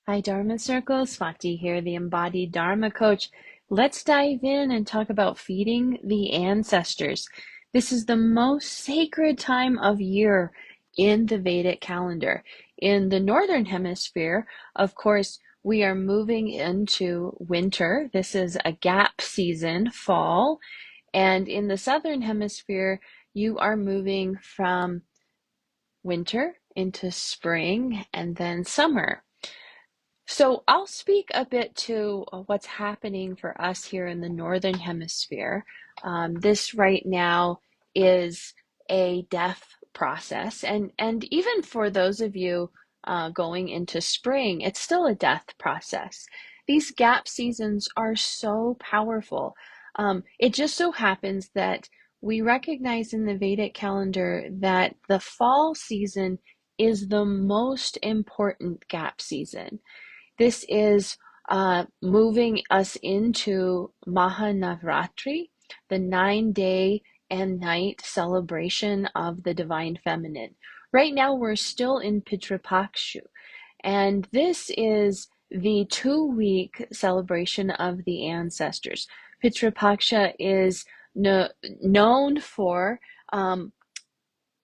Hi, Dharma Circle. Swati here, the Embodied Dharma coach. Let's dive in and talk about feeding the ancestors. This is the most sacred time of year in the Vedic calendar. In the Northern Hemisphere, of course, we are moving into winter. This is a gap season, fall. And in the Southern Hemisphere, you are moving from winter into spring and then summer. So I'll speak a bit to what's happening for us here in the Northern Hemisphere. This right now is a death process, and even for those of you going into spring, it's still a death process. These gap seasons are so powerful. It just so happens that we recognize in the Vedic calendar that the fall season is the most important gap season. This is moving us into Mahanavratri, the 9 day and night celebration of the Divine Feminine. Right now, we're still in Pitrapakshu, and this is the 2 week celebration of the ancestors. Pitrapaksha is known for um,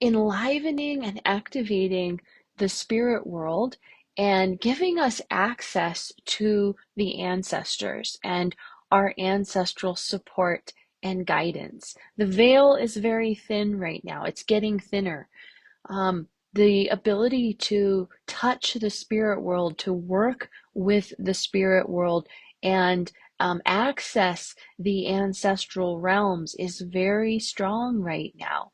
enlivening and activating the spirit world and giving us access to the ancestors and our ancestral support and guidance. The veil is very thin right now. It's getting thinner. The ability to touch the spirit world, to work with the spirit world, and access the ancestral realms is very strong right now.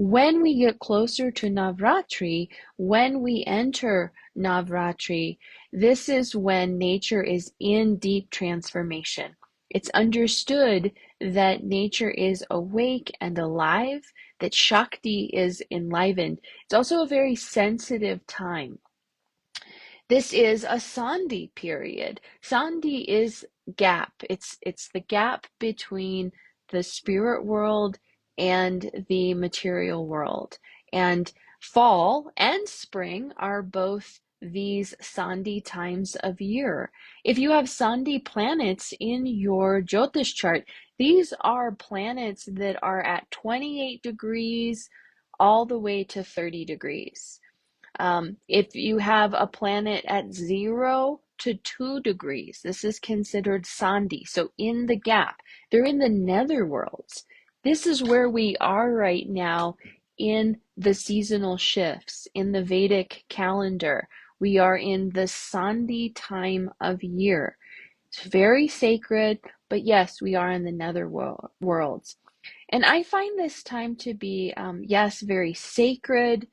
When we get closer to Navratri, when we enter Navratri, this is when nature is in deep transformation. It's understood that nature is awake and alive, that Shakti is enlivened. It's also a very sensitive time. This is a Sandhi period. Sandhi is gap. It's the gap between the spirit world and the material world. And fall and spring are both these Sandhi times of year. If you have Sandhi planets in your Jyotish chart, these are planets that are at 28 degrees all the way to 30 degrees. If you have a planet at 0 to 2 degrees, this is considered Sandhi. So in the gap, they're in the netherworlds. This is where we are right now in the seasonal shifts in the Vedic calendar. We are in the Sandhi time of year. It's very sacred, but yes, we are in the nether worlds. And I find this time to be, yes, very sacred,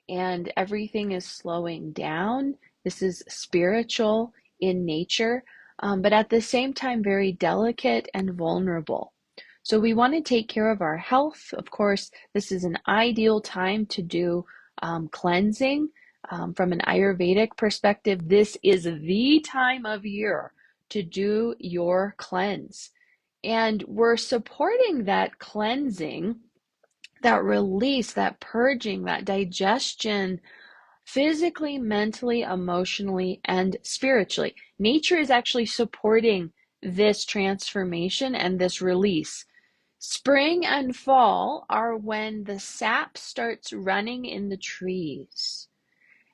and everything is slowing down. This is spiritual in nature, but at the same time, very delicate and vulnerable. So we want to take care of our health. Of course, this is an ideal time to do cleansing. From an Ayurvedic perspective, this is the time of year to do your cleanse. And we're supporting that cleansing, that release, that purging, that digestion, physically, mentally, emotionally, and spiritually. Nature is actually supporting this transformation and this release. Spring and fall are when the sap starts running in the trees.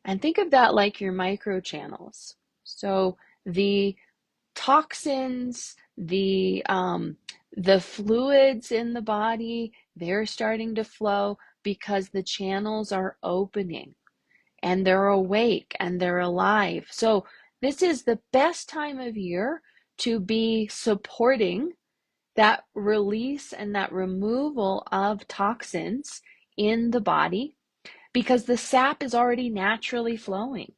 And think of that like your microchannels. So the toxins, the fluids in the body, they're starting to flow because the channels are opening and they're awake and they're alive. So this is the best time of year to be supporting that release and that removal of toxins in the body because the sap is already naturally flowing.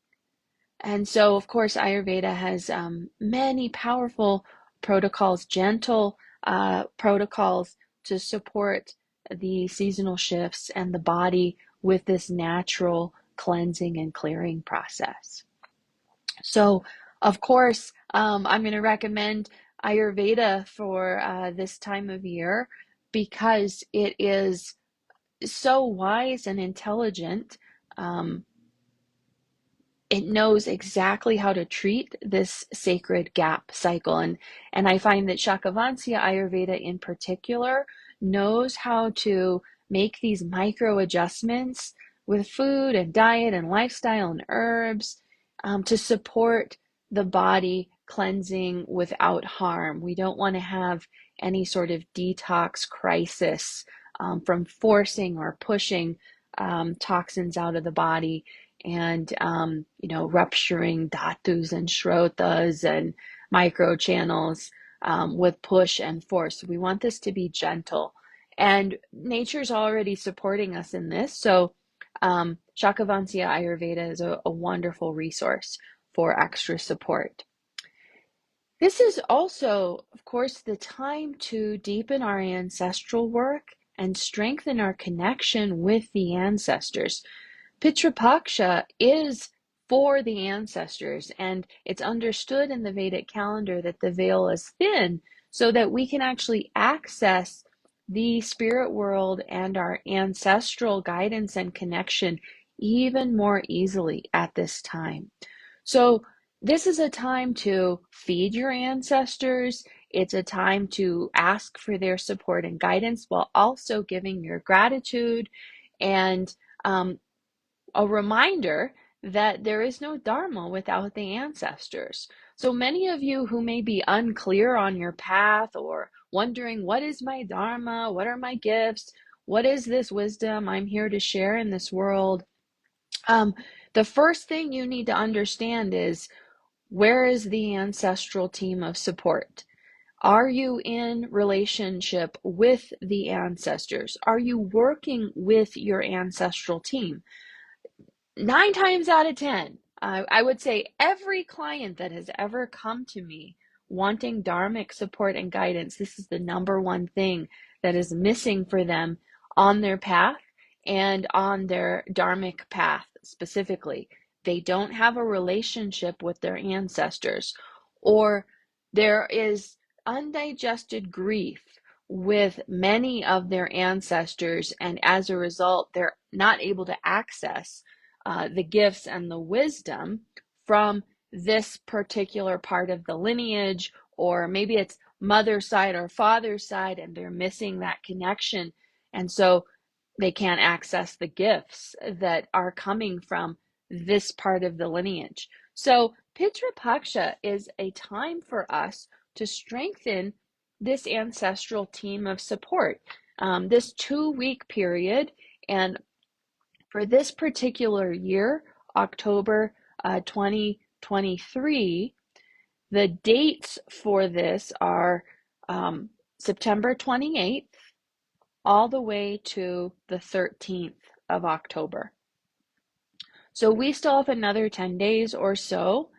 And so, of course, Ayurveda has many powerful protocols, gentle protocols to support the seasonal shifts and the body with this natural cleansing and clearing process. So, of course, I'm going to recommend Ayurveda for this time of year because it is so wise and intelligent. Um, it knows exactly how to treat this sacred gap cycle. And I find that Shakavansya Ayurveda in particular knows how to make these micro adjustments with food and diet and lifestyle and herbs to support the body cleansing without harm. We don't want to have any sort of detox crisis from forcing or pushing toxins out of the body and rupturing dhatus and shrotas and microchannels with push and force. We want this to be gentle, and nature's already supporting us in this. So Shakavansya Ayurveda is a wonderful resource for extra support. This is also, of course, the time to deepen our ancestral work and strengthen our connection with the ancestors. Pitra Paksha is for the ancestors, and it's understood in the Vedic calendar that the veil is thin so that we can actually access the spirit world and our ancestral guidance and connection even more easily at this time. So this is a time to feed your ancestors. It's a time to ask for their support and guidance while also giving your gratitude and a reminder that there is no Dharma without the ancestors. So many of you who may be unclear on your path or wondering, what is my Dharma? What are my gifts? What is this wisdom I'm here to share in this world? The first thing you need to understand is, where is the ancestral team of support? Are you in relationship with the ancestors? Are you working with your ancestral team? 9 times out of 10, I would say every client that has ever come to me wanting Dharmic support and guidance, this is the number one thing that is missing for them on their path and on their Dharmic path specifically. They don't have a relationship with their ancestors, or there is undigested grief with many of their ancestors, and as a result, they're not able to access the gifts and the wisdom from this particular part of the lineage, or maybe it's mother's side or father's side, and they're missing that connection. And so they can't access the gifts that are coming from this part of the lineage. So Pitra Paksha is a time for us to strengthen this ancestral team of support. This 2-week period, and for this particular year, October 2023, the dates for this are September 28th all the way to the 13th of October. So we still have another 10 days or so,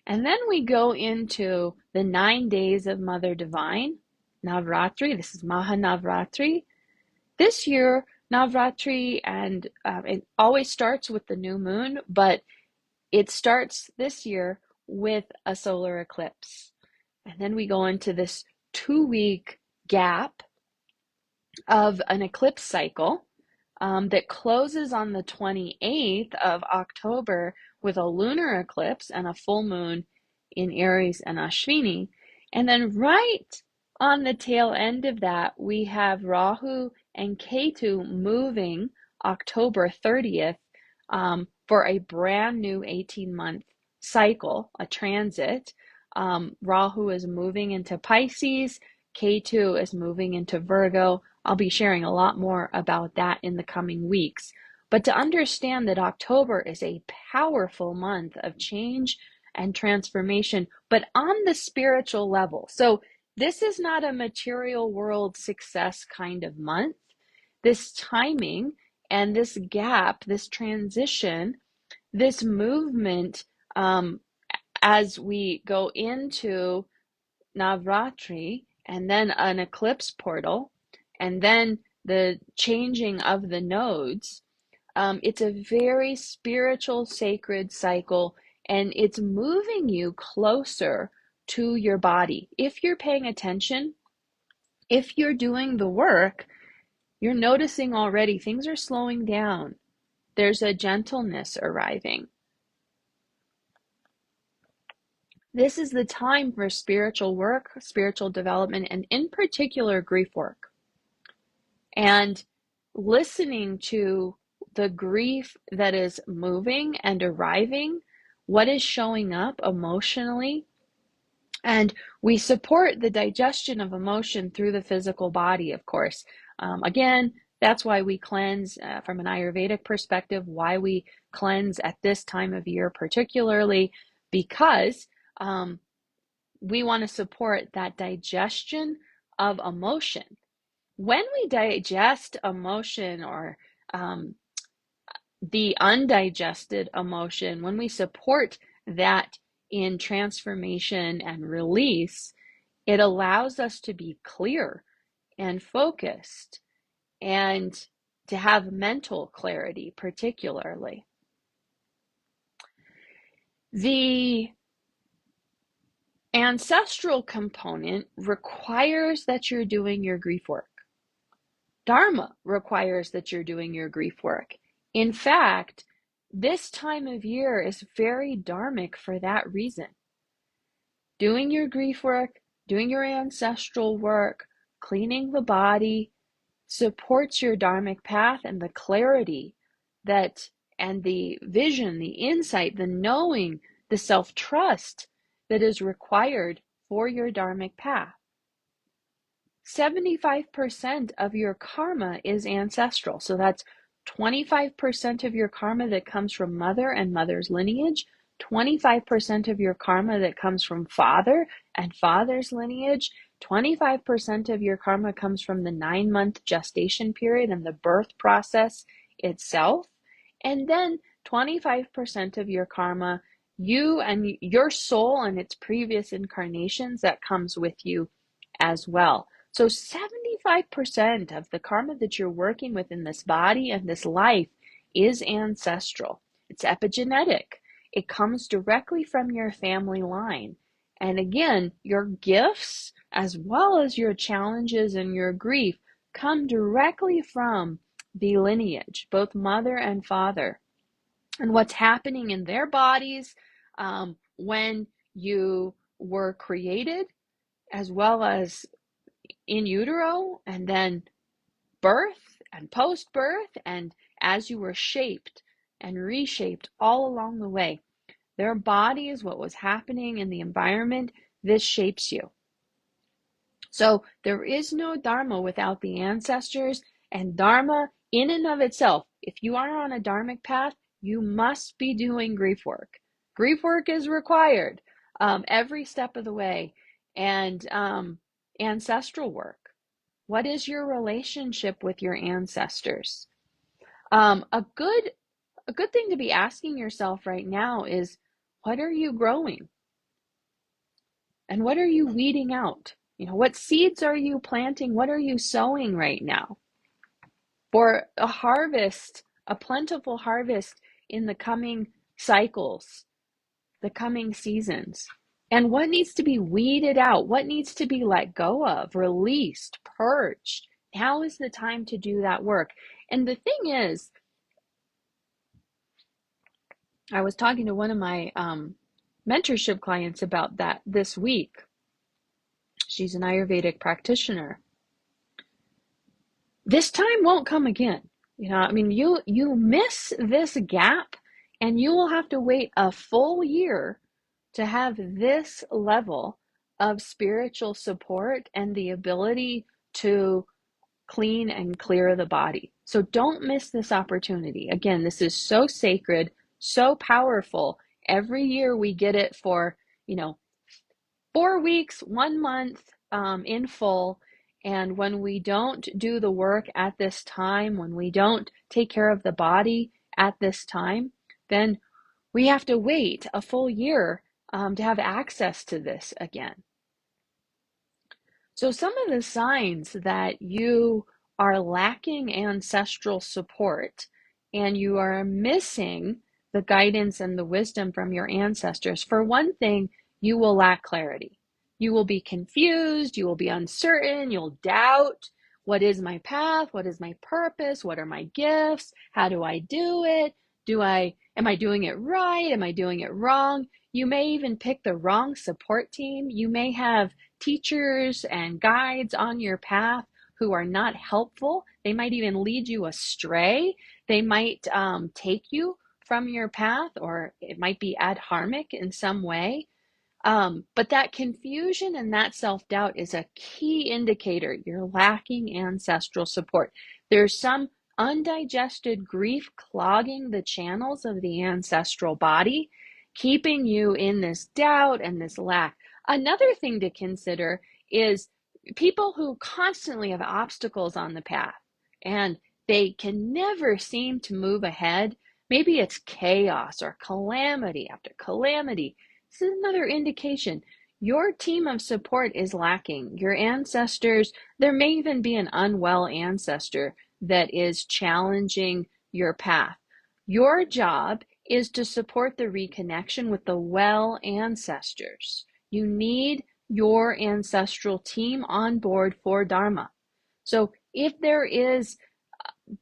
and then we go into the 9 days of Mother Divine, Navratri. This is Maha Navratri. This year, Navratri, and it always starts with the new moon, but it starts this year with a solar eclipse. And then we go into this 2-week gap of an eclipse cycle that closes on the 28th of October with a lunar eclipse and a full moon in Aries and Ashvini. And then right on the tail end of that, we have Rahu and Ketu moving October 30th for a brand new 18-month cycle, a transit. Rahu is moving into Pisces, Ketu is moving into Virgo. I'll be sharing a lot more about that in the coming weeks. But to understand that October is a powerful month of change and transformation, but on the spiritual level. So this is not a material world success kind of month. This timing and this gap, this transition, this movement, as we go into Navratri and then an eclipse portal, and then the changing of the nodes, it's a very spiritual, sacred cycle, and it's moving you closer to your body. If you're paying attention, if you're doing the work, you're noticing already things are slowing down. There's a gentleness arriving. This is the time for spiritual work, spiritual development, and in particular, grief work. And listening to the grief that is moving and arriving, what is showing up emotionally. And we support the digestion of emotion through the physical body, of course. Again, that's why we cleanse from an Ayurvedic perspective, why we cleanse at this time of year particularly, because we want to support that digestion of emotion. When we digest emotion or the undigested emotion, when we support that in transformation and release, it allows us to be clear and focused and to have mental clarity, particularly. The ancestral component requires that you're doing your grief work. Dharma requires that you're doing your grief work. In fact, this time of year is very dharmic for that reason. Doing your grief work, doing your ancestral work, cleaning the body supports your dharmic path and the clarity that and the vision, the insight, the knowing, the self-trust that is required for your dharmic path. 75% of your karma is ancestral. So that's 25% of your karma that comes from mother and mother's lineage, 25% of your karma that comes from father and father's lineage, 25% of your karma comes from the 9-month gestation period and the birth process itself. And then 25% of your karma, you and your soul and its previous incarnations, that comes with you as well. So 75% of the karma that you're working with in this body and this life is ancestral. It's epigenetic. It comes directly from your family line. And again, your gifts, as well as your challenges and your grief, come directly from the lineage, both mother and father, and what's happening in their bodies when you were created, as well as in utero, and then birth and post-birth, and as you were shaped and reshaped all along the way. Their bodies, what was happening in the environment, this shapes you. So there is no Dharma without the ancestors, and Dharma in and of itself, if you are on a Dharmic path, you must be doing grief work. Grief work is required every step of the way. And ancestral work. What is your relationship with your ancestors? A good thing to be asking yourself right now is, what are you growing? And what are you weeding out? What seeds are you planting? What are you sowing right now for a harvest, a plentiful harvest in the coming cycles, the coming seasons? And what needs to be weeded out? What needs to be let go of, released, purged? Now is the time to do that work. And the thing is, I was talking to one of my mentorship clients about that this week. She's an Ayurvedic practitioner. This time won't come again. You miss this gap, and you will have to wait a full year to have this level of spiritual support and the ability to clean and clear the body. So don't miss this opportunity. Again, this is so sacred, so powerful. Every year we get it for, 4 weeks, 1 month in full. And when we don't do the work at this time, when we don't take care of the body at this time, then we have to wait a full year to have access to this again. So some of the signs that you are lacking ancestral support and you are missing the guidance and the wisdom from your ancestors, for one thing, you will lack clarity. You will be confused, you will be uncertain, you'll doubt, what is my path? What is my purpose? What are my gifts? How do I do it? Am I doing it right? Am I doing it wrong? You may even pick the wrong support team. You may have teachers and guides on your path who are not helpful. They might even lead you astray. They might take you from your path, or it might be adharmic in some way. But that confusion and that self-doubt is a key indicator you're lacking ancestral support. There's some undigested grief clogging the channels of the ancestral body, keeping you in this doubt and this lack. Another thing to consider is people who constantly have obstacles on the path and they can never seem to move ahead. Maybe it's chaos or calamity after calamity. This is another indication your team of support is lacking. Your ancestors, there may even be an unwell ancestor that is challenging your path. Your job is to support the reconnection with the well ancestors. You need your ancestral team on board for Dharma. So if there is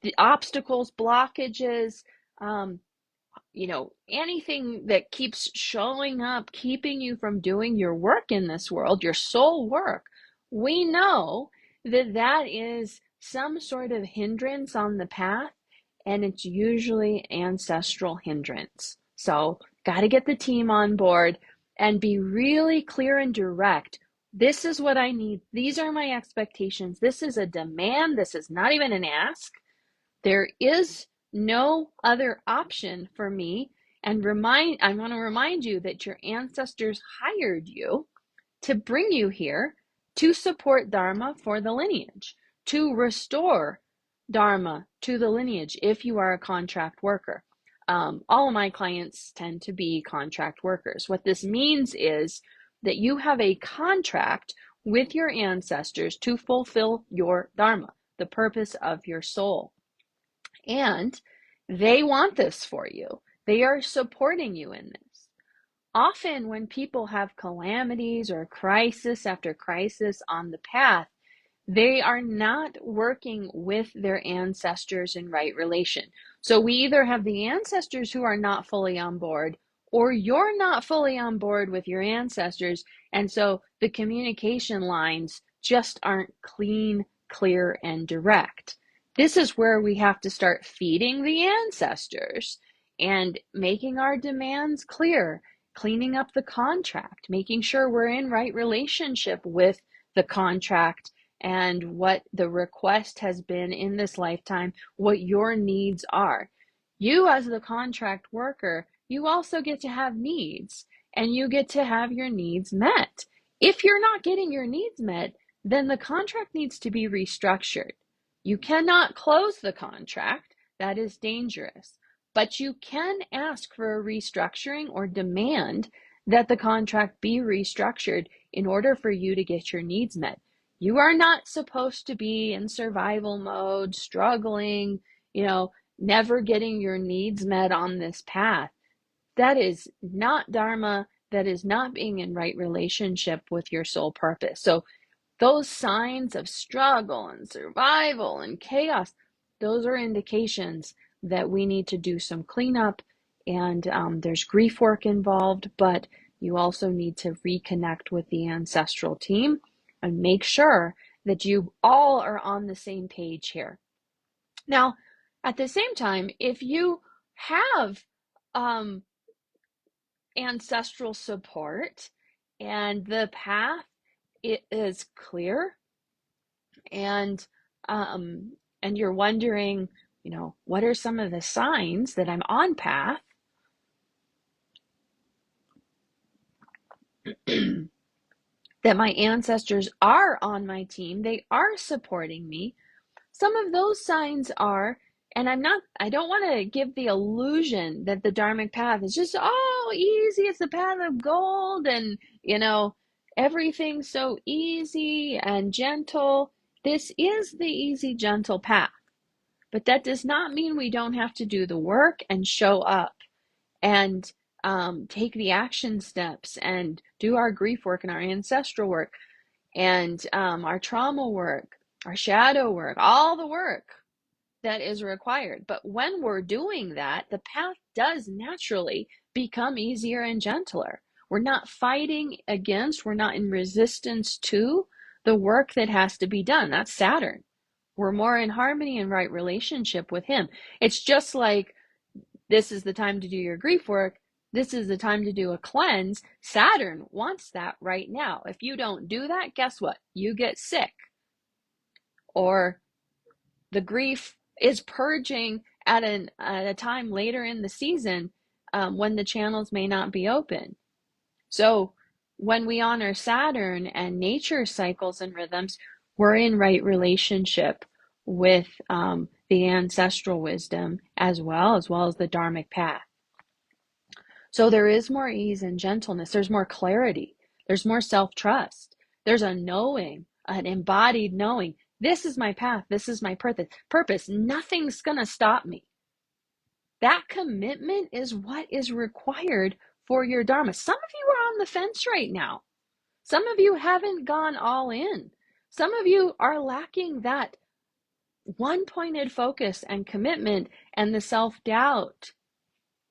the obstacles, blockages, anything that keeps showing up, keeping you from doing your work in this world, your soul work, we know that that is some sort of hindrance on the path, and it's usually ancestral hindrance. So, got to get the team on board and be really clear and direct. This is what I need. These are my expectations. This is a demand. This is not even an ask. There is no other option for me. And I want to remind you that your ancestors hired you to bring you here to support Dharma for the lineage, to restore Dharma to the lineage if you are a contract worker. All of my clients tend to be contract workers. What this means is that you have a contract with your ancestors to fulfill your Dharma, the purpose of your soul. And they want this for you. They are supporting you in this. Often when people have calamities or crisis after crisis on the path, they are not working with their ancestors in right relation. So we either have the ancestors who are not fully on board, or you're not fully on board with your ancestors. And so the communication lines just aren't clean, clear, and direct. This is where we have to start feeding the ancestors and making our demands clear, cleaning up the contract, making sure we're in right relationship with the contract and what the request has been in this lifetime, what your needs are. You, as the contract worker, you also get to have needs, and you get to have your needs met. If you're not getting your needs met, then the contract needs to be restructured. You cannot close the contract. That is dangerous. But you can ask for a restructuring or demand that the contract be restructured in order for you to get your needs met. You are not supposed to be in survival mode, struggling, never getting your needs met on this path. That is not Dharma. That is not being in right relationship with your soul purpose. So those signs of struggle and survival and chaos, those are indications that we need to do some cleanup, and there's grief work involved, but you also need to reconnect with the ancestral team and make sure that you all are on the same page here. Now, at the same time, if you have ancestral support and the path it is clear, and you're wondering, what are some of the signs that I'm on path? That my ancestors are on my team, they are supporting me. Some of those signs are, and I don't want to give the illusion that the Dharmic path is just, easy, it's the path of gold, and, everything's so easy and gentle. This is the easy, gentle path. But that does not mean we don't have to do the work and show up and take the action steps and do our grief work and our ancestral work and our trauma work, our shadow work, all the work that is required. But when we're doing that, the path does naturally become easier and gentler. We're not fighting against, we're not in resistance to the work that has to be done. That's Saturn. We're more in harmony and right relationship with him. It's just like this is the time to do your grief work. This is the time to do a cleanse. Saturn wants that right now. If you don't do that, guess what? You get sick. Or the grief is purging at a time later in the season when the channels may not be open. So when we honor Saturn and nature cycles and rhythms, we're in right relationship with the ancestral wisdom as well as the Dharmic path. So there is more ease and gentleness. There's more clarity. There's more self-trust. There's a knowing, an embodied knowing. This is my path. This is my purpose. Nothing's going to stop me. That commitment is what is required for your Dharma. Some of you are on the fence right now. Some of you haven't gone all in. Some of you are lacking that one-pointed focus and commitment, and the self-doubt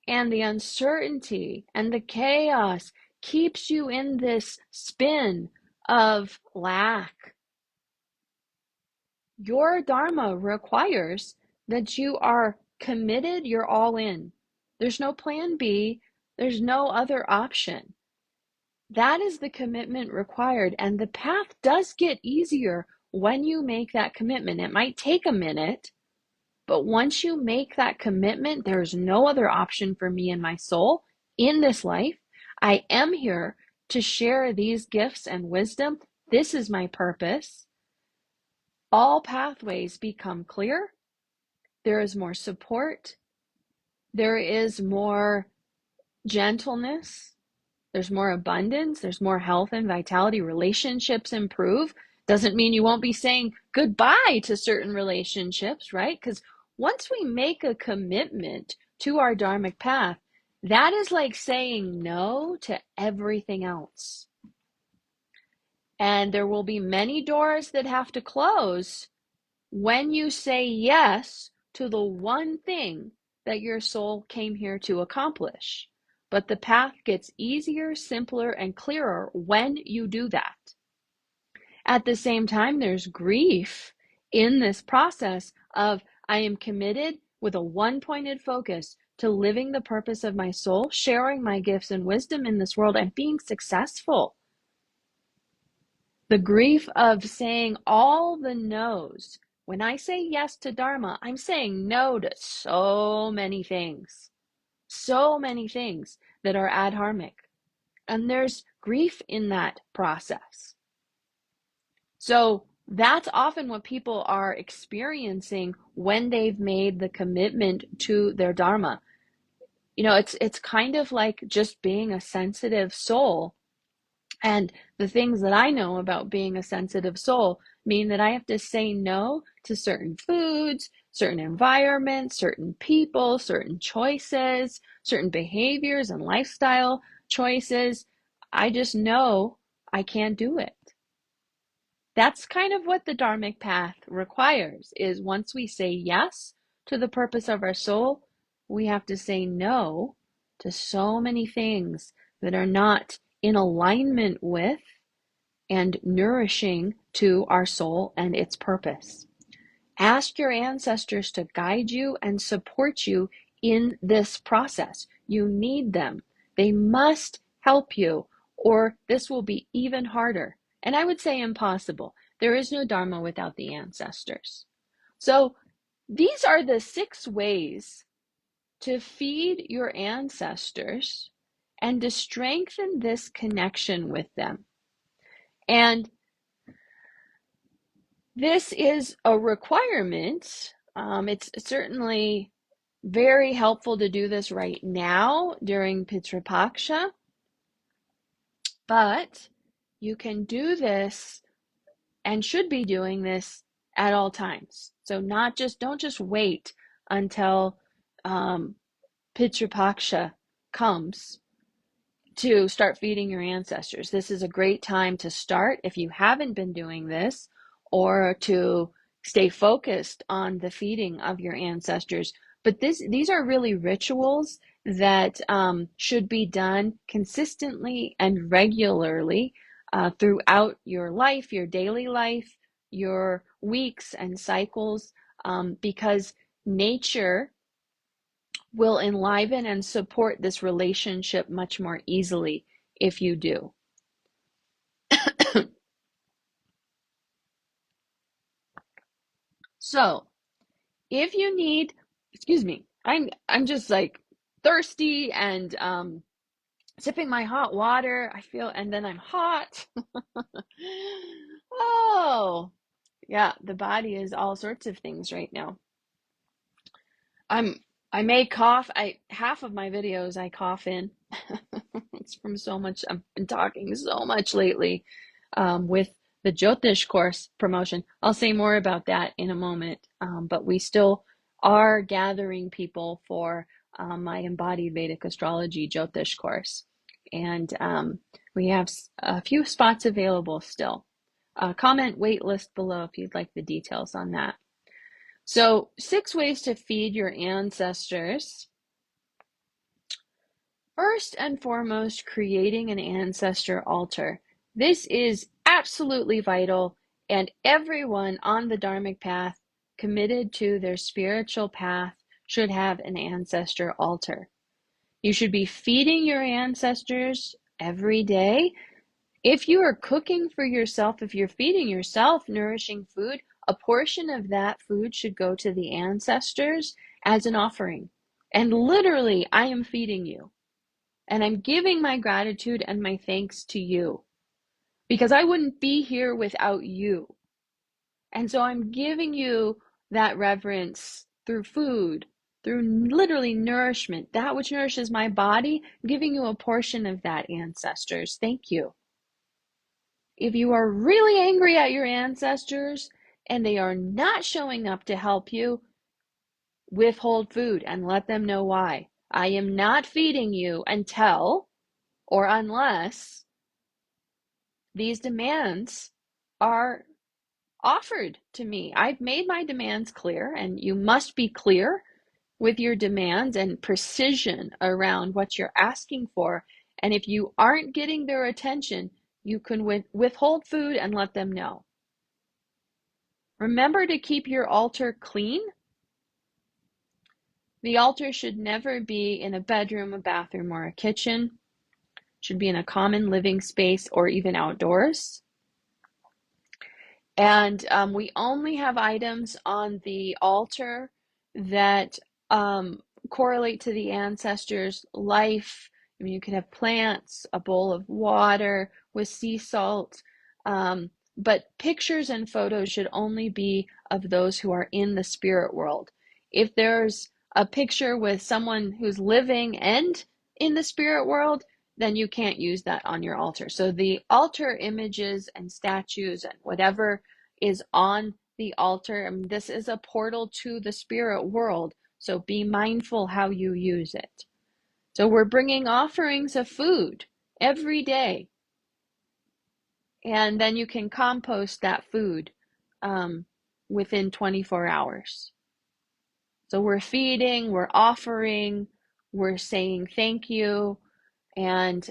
and the uncertainty and the chaos keeps you in this spin of lack. Your Dharma requires that you are committed, you're all in. There's no plan B, there's no other option. That is the commitment required, and the path does get easier when you make that commitment. It might take a minute, but once you make that commitment, there's no other option for me and my soul in this life. I am here to share these gifts and wisdom. This is my purpose. All pathways become clear. There is more support. There is more gentleness. There's more abundance. There's more health and vitality. Relationships improve. Doesn't mean you won't be saying goodbye to certain relationships, right? Because once we make a commitment to our Dharmic path, that is like saying no to everything else. And there will be many doors that have to close when you say yes to the one thing that your soul came here to accomplish. But the path gets easier, simpler, and clearer when you do that. At the same time, there's grief in this process of I am committed with a one-pointed focus to living the purpose of my soul, sharing my gifts and wisdom in this world, and being successful. The grief of saying all the no's. When I say yes to Dharma, I'm saying no to so many things that are adharmic. And there's grief in that process. So that's often what people are experiencing when they've made the commitment to their Dharma. You know, it's kind of like just being a sensitive soul. And the things that I know about being a sensitive soul mean that I have to say no to certain foods, certain environments, certain people, certain choices, certain behaviors and lifestyle choices. I just know I can't do it. That's kind of what the Dharmic path requires, is once we say yes to the purpose of our soul, we have to say no to so many things that are not in alignment with and nourishing to our soul and its purpose. Ask your ancestors to guide you and support you in this process. You need them. They must help you, or this will be even harder. And I would say impossible. There is no Dharma without the ancestors. So these are the 6 ways to feed your ancestors and to strengthen this connection with them. And this is a requirement. It's certainly very helpful to do this right now during Pitru Paksha, but you can do this and should be doing this at all times. So don't just wait until Pitru Paksha comes to start feeding your ancestors. This is a great time to start if you haven't been doing this, or to stay focused on the feeding of your ancestors. But these are really rituals that should be done consistently and regularly throughout your life, your daily life, your weeks and cycles, because nature will enliven and support this relationship much more easily if you do. So, if you need, excuse me, I'm just like thirsty and sipping my hot water. I feel, and then I'm hot. Oh, yeah, the body is all sorts of things right now. I'm I may cough. I half of my videos I cough in. It's from so much. I've been talking so much lately with the Jyotish course promotion. I'll say more about that in a moment. But we still are gathering people for my Embodied Vedic Astrology Jyotish course, and we have a few spots available still. Comment waitlist below if you'd like the details on that. So, 6 ways to feed your ancestors. First and foremost, creating an ancestor altar. This is absolutely vital, and everyone on the Dharmic path committed to their spiritual path should have an ancestor altar. You should be feeding your ancestors every day. If you are cooking for yourself, if you're feeding yourself nourishing food, a portion of that food should go to the ancestors as an offering. And literally, I am feeding you. And I'm giving my gratitude and my thanks to you because I wouldn't be here without you. And so I'm giving you that reverence through food, through literally nourishment, that which nourishes my body, I'm giving you a portion of that, ancestors. Thank you. If you are really angry at your ancestors and they are not showing up to help you, withhold food and let them know why. I am not feeding you until or unless these demands are offered to me. I've made my demands clear, and you must be clear with your demands and precision around what you're asking for. And if you aren't getting their attention, you can withhold food and let them know. Remember to keep your altar clean. The altar should never be in a bedroom, a bathroom, or a kitchen. It should be in a common living space or even outdoors. And we only have items on the altar that correlate to the ancestors' life. I mean, you could have plants, a bowl of water with sea salt, but pictures and photos should only be of those who are in the spirit world. If there's a picture with someone who's living and in the spirit world, then you can't use that on your altar. So the altar images and statues and whatever is on the altar, I mean, this is a portal to the spirit world. So be mindful how you use it. So we're bringing offerings of food every day. And then you can compost that food within 24 hours. So we're feeding, we're offering, we're saying thank you, and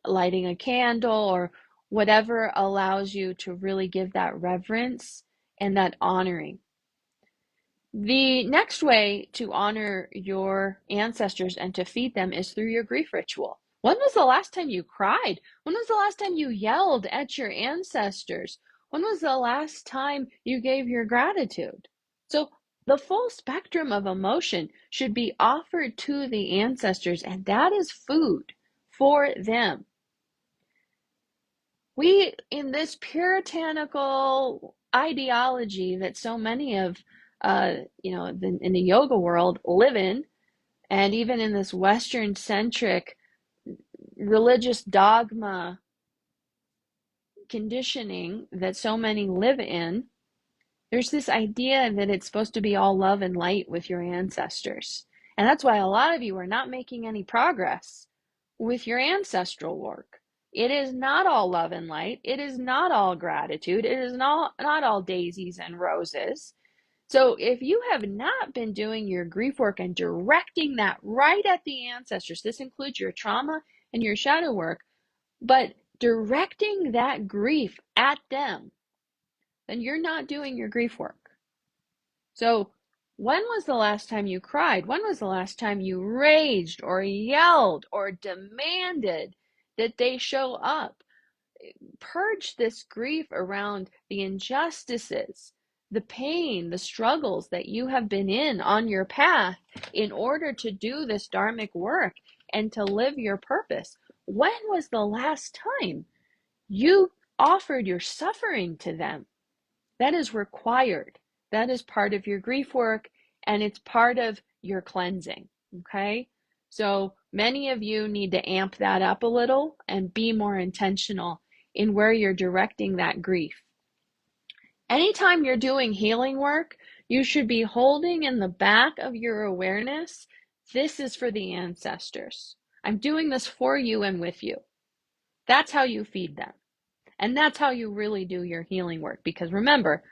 lighting a candle or whatever allows you to really give that reverence and that honoring. The next way to honor your ancestors and to feed them is through your grief ritual. When was the last time you cried? When was the last time you yelled at your ancestors? When was the last time you gave your gratitude? So the full spectrum of emotion should be offered to the ancestors, and that is food for them. We, in this puritanical ideology that so many of, in the yoga world live in, and even in this Western-centric religious dogma conditioning that so many live in, there's this idea that it's supposed to be all love and light with your ancestors. And that's why a lot of you are not making any progress with your ancestral work. It is not all love and light. It is not all gratitude. It is not all daisies and roses. So if you have not been doing your grief work and directing that right at the ancestors, this includes your trauma and your shadow work, but directing that grief at them, then you're not doing your grief work. So when was the last time you cried? When was the last time you raged or yelled or demanded that they show up? Purge this grief around the injustices, the pain, the struggles that you have been in on your path in order to do this dharmic work and to live your purpose. When was the last time you offered your suffering to them? That is required. That is part of your grief work, and it's part of your cleansing. Okay? So many of you need to amp that up a little and be more intentional in where you're directing that grief. Anytime you're doing healing work, you should be holding in the back of your awareness, this is for the ancestors. I'm doing this for you and with you. That's how you feed them. And that's how you really do your healing work. Because remember,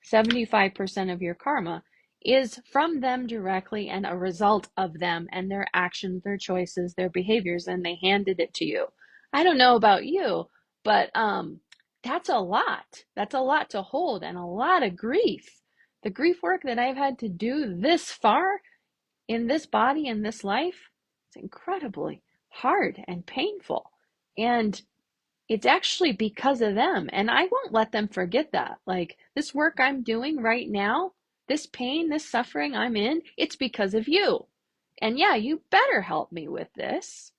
75% of your karma is from them directly and a result of them and their actions, their choices, their behaviors, and they handed it to you. I don't know about you, but that's a lot. That's a lot to hold and a lot of grief. The grief work that I've had to do this far in this body, in this life, it's incredibly hard and painful. And it's actually because of them. And I won't let them forget that. Like this work I'm doing right now, this pain, this suffering I'm in, it's because of you. And yeah, you better help me with this.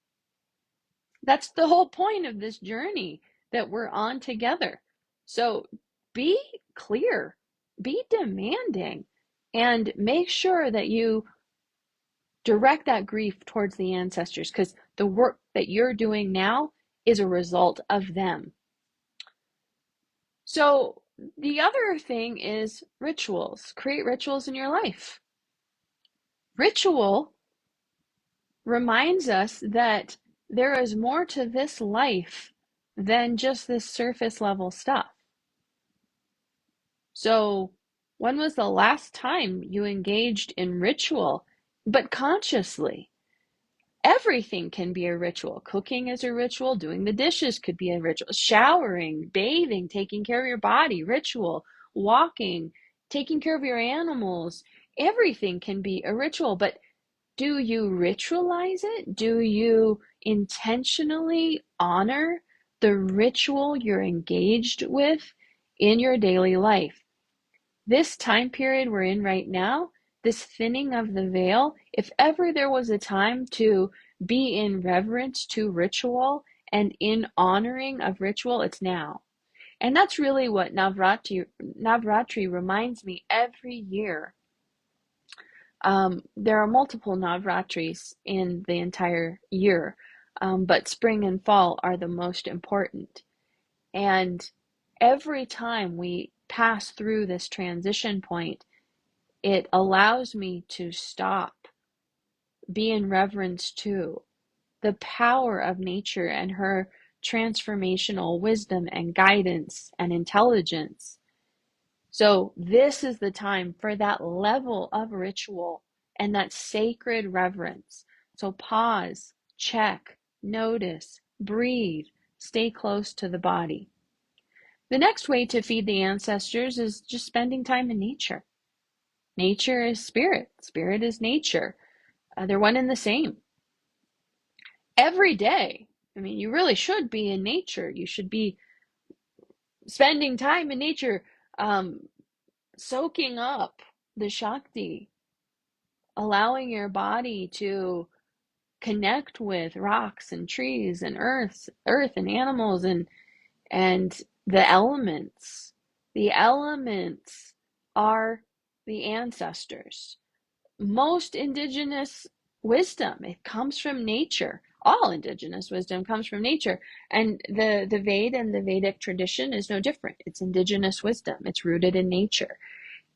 That's the whole point of this journey that we're on together. So be clear, be demanding, and make sure that you direct that grief towards the ancestors, because the work that you're doing now is a result of them. So the other thing is rituals. Create rituals in your life. Ritual reminds us that there is more to this life than just this surface level stuff. So when was the last time you engaged in ritual, but consciously? Everything can be a ritual. Cooking is a ritual. Doing the dishes could be a ritual. Showering, bathing, taking care of your body, ritual. Walking, taking care of your animals. Everything can be a ritual. But do you ritualize it? Do you intentionally honor the ritual you're engaged with in your daily life? This time period we're in right now, this thinning of the veil, if ever there was a time to be in reverence to ritual and in honoring of ritual, it's now. And that's really what Navratri reminds me every year. There are multiple Navratris in the entire year, but spring and fall are the most important. And every time we pass through this transition point, it allows me to stop, be in reverence to the power of nature and her transformational wisdom and guidance and intelligence. So this is the time for that level of ritual and that sacred reverence. So pause, check, notice, breathe, stay close to the body. The next way to feed the ancestors is just spending time in nature. Nature is spirit. Spirit is nature. They're one and the same. Every day, I mean, you really should be in nature. You should be spending time in nature, soaking up the Shakti, allowing your body to connect with rocks and trees and earth and animals and the elements. The elements are the ancestors. Most indigenous wisdom, it comes from nature. All indigenous wisdom comes from nature. And the Veda and the Vedic tradition is no different. It's indigenous wisdom. It's rooted in nature.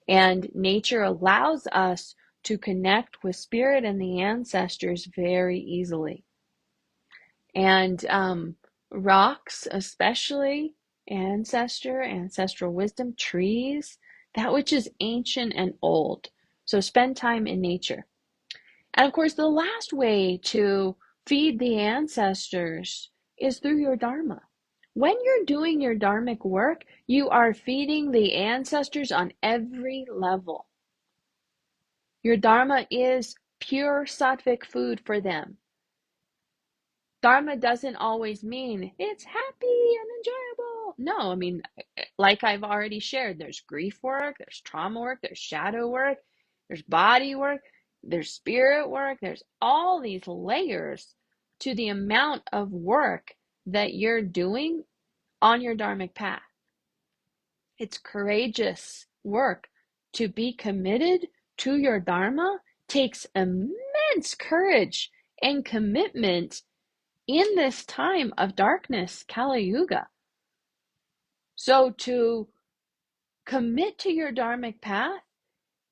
And nature allows us to connect with spirit and the ancestors very easily. And rocks, especially ancestral wisdom, trees, that which is ancient and old. So spend time in nature. And of course, the last way to feed the ancestors is through your Dharma. When you're doing your Dharmic work, you are feeding the ancestors on every level. Your Dharma is pure sattvic food for them. Dharma doesn't always mean it's happy and enjoyable. No, I mean, like I've already shared, there's grief work, there's trauma work, there's shadow work, there's body work, there's spirit work, there's all these layers to the amount of work that you're doing on your Dharmic path. It's courageous work. To be committed to your Dharma takes immense courage and commitment in this time of darkness, Kali Yuga. So to commit to your Dharmic path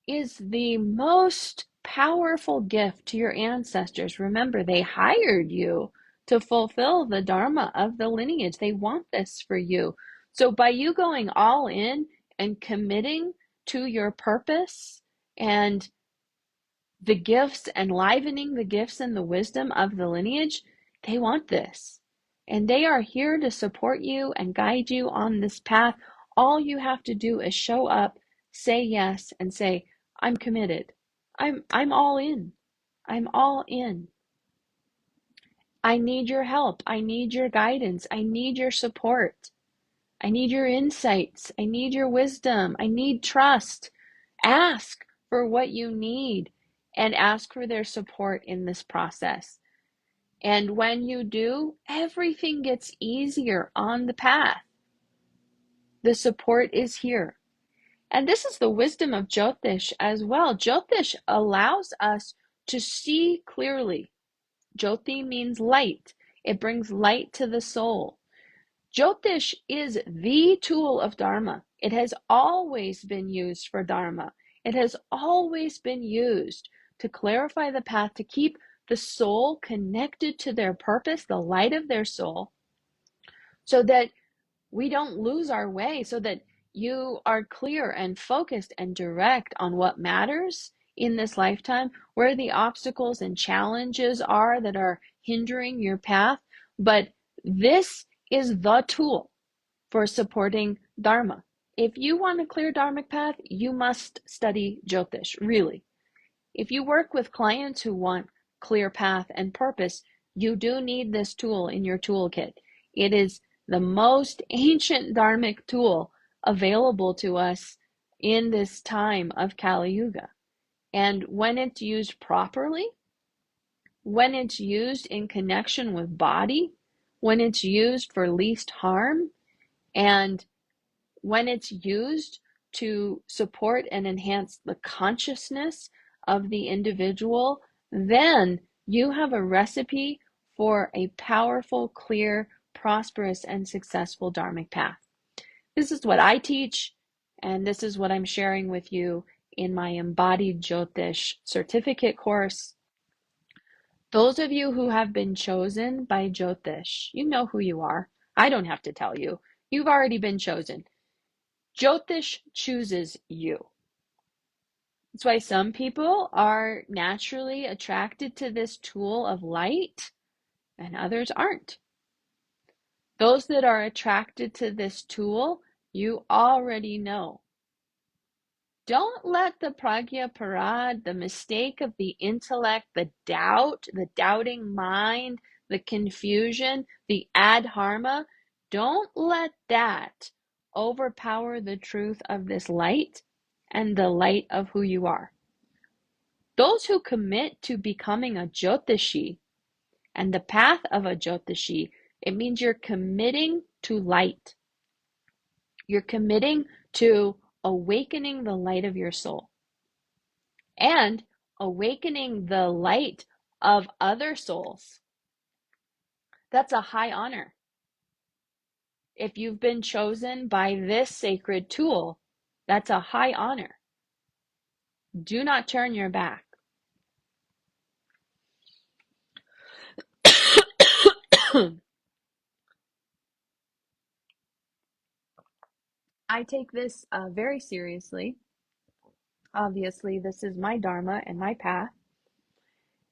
is the most powerful gift to your ancestors. Remember, they hired you to fulfill the Dharma of the lineage. They want this for you. So by you going all in and committing to your purpose and the gifts, enlivening the gifts and the wisdom of the lineage, they want this. And they are here to support you and guide you on this path. All you have to do is show up, say yes, and say, I'm committed. I'm all in. I'm all in. I need your help. I need your guidance. I need your support. I need your insights. I need your wisdom. I need trust. Ask for what you need and ask for their support in this process. And when you do, everything gets easier on the path. The support is here. And this is the wisdom of Jyotish as well. Jyotish allows us to see clearly. Jyoti means light. It brings light to the soul. Jyotish is the tool of Dharma. It has always been used for Dharma. It has always been used to clarify the path, to keep the soul connected to their purpose, the light of their soul, so that we don't lose our way, so that you are clear and focused and direct on what matters in this lifetime, where the obstacles and challenges are that are hindering your path. But this is the tool for supporting Dharma. If you want a clear Dharmic path, you must study Jyotish, really. If you work with clients who want clear path and purpose, you do need this tool in your toolkit. It is the most ancient Dharmic tool available to us in this time of Kali Yuga. And when it's used properly, when it's used in connection with body, when it's used for least harm, and when it's used to support and enhance the consciousness of the individual, then you have a recipe for a powerful, clear, prosperous, and successful Dharmic path. This is what I teach, and this is what I'm sharing with you in my Embodied Jyotish certificate course. Those of you who have been chosen by Jyotish, you know who you are. I don't have to tell you. You've already been chosen. Jyotish chooses you. That's why some people are naturally attracted to this tool of light and others aren't. Those that are attracted to this tool, you already know. Don't let the pragya parad, the mistake of the intellect, the doubt, the doubting mind, the confusion, the adharma, don't let that overpower the truth of this light and the light of who you are. Those who commit to becoming a Jyotishi and the path of a Jyotishi, it means you're committing to light. You're committing to awakening the light of your soul and awakening the light of other souls. That's a high honor. If you've been chosen by this sacred tool, that's a high honor. Do not turn your back. I take this very seriously. Obviously, this is my Dharma and my path.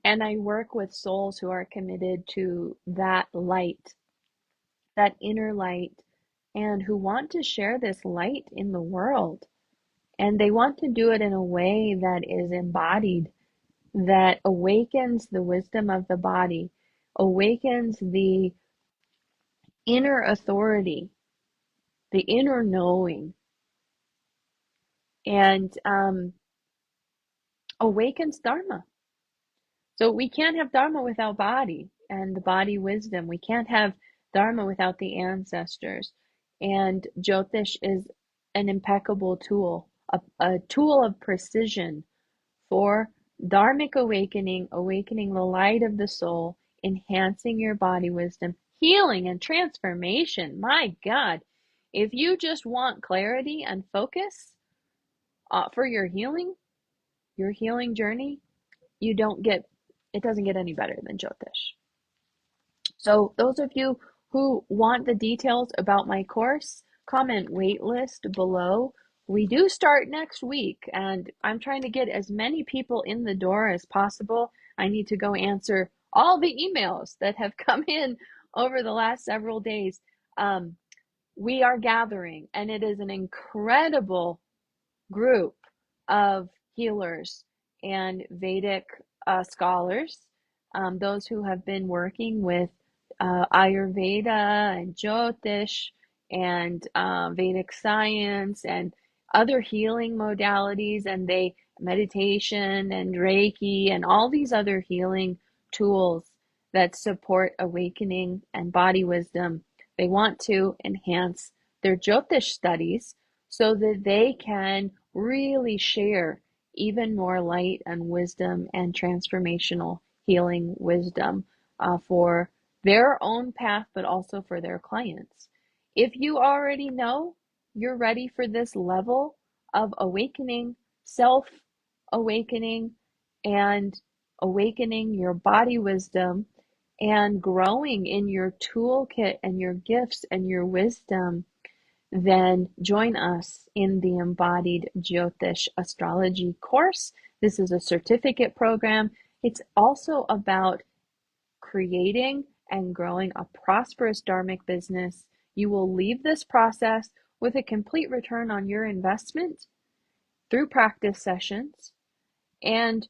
And I work with souls who are committed to that light, that inner light, and who want to share this light in the world. And they want to do it in a way that is embodied, that awakens the wisdom of the body, awakens the inner authority, the inner knowing, and awakens Dharma. So we can't have Dharma without body and the body wisdom. We can't have Dharma without the ancestors. And Jyotish is an impeccable tool, a tool of precision for Dharmic awakening, awakening the light of the soul, enhancing your body wisdom, healing and transformation. My God, if you just want clarity and focus for your healing journey, you don't get, it doesn't get any better than Jyotish. So those of you who want the details about my course, comment waitlist below. We do start next week, and I'm trying to get as many people in the door as possible. I need to go answer all the emails that have come in over the last several days. We are gathering, and it is an incredible group of healers and Vedic scholars, those who have been working with Ayurveda and Jyotish and Vedic science and other healing modalities, and they meditation and Reiki and all these other healing tools that support awakening and body wisdom. They want to enhance their Jyotish studies so that they can really share even more light and wisdom and transformational healing wisdom for their own path, but also for their clients. If you already know you're ready for this level of awakening, self awakening, and awakening your body wisdom and growing in your toolkit and your gifts and your wisdom, then join us in the Embodied Jyotish Astrology course. This is a certificate program. It's also about creating and growing a prosperous Dharmic business. You will leave this process with a complete return on your investment through practice sessions, and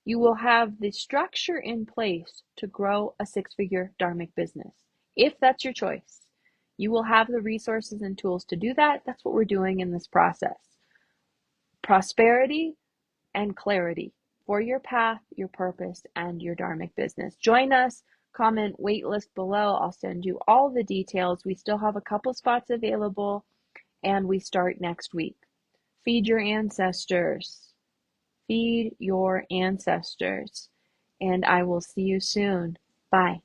you will have the structure in place to grow a six-figure Dharmic business. If that's your choice, you will have the resources and tools to do that. That's what we're doing in this process. Prosperity and clarity for your path, your purpose, and your Dharmic business. Join us. Comment waitlist below. I'll send you all the details. We still have a couple spots available, and we start next week. Feed your ancestors. Feed your ancestors. And I will see you soon. Bye.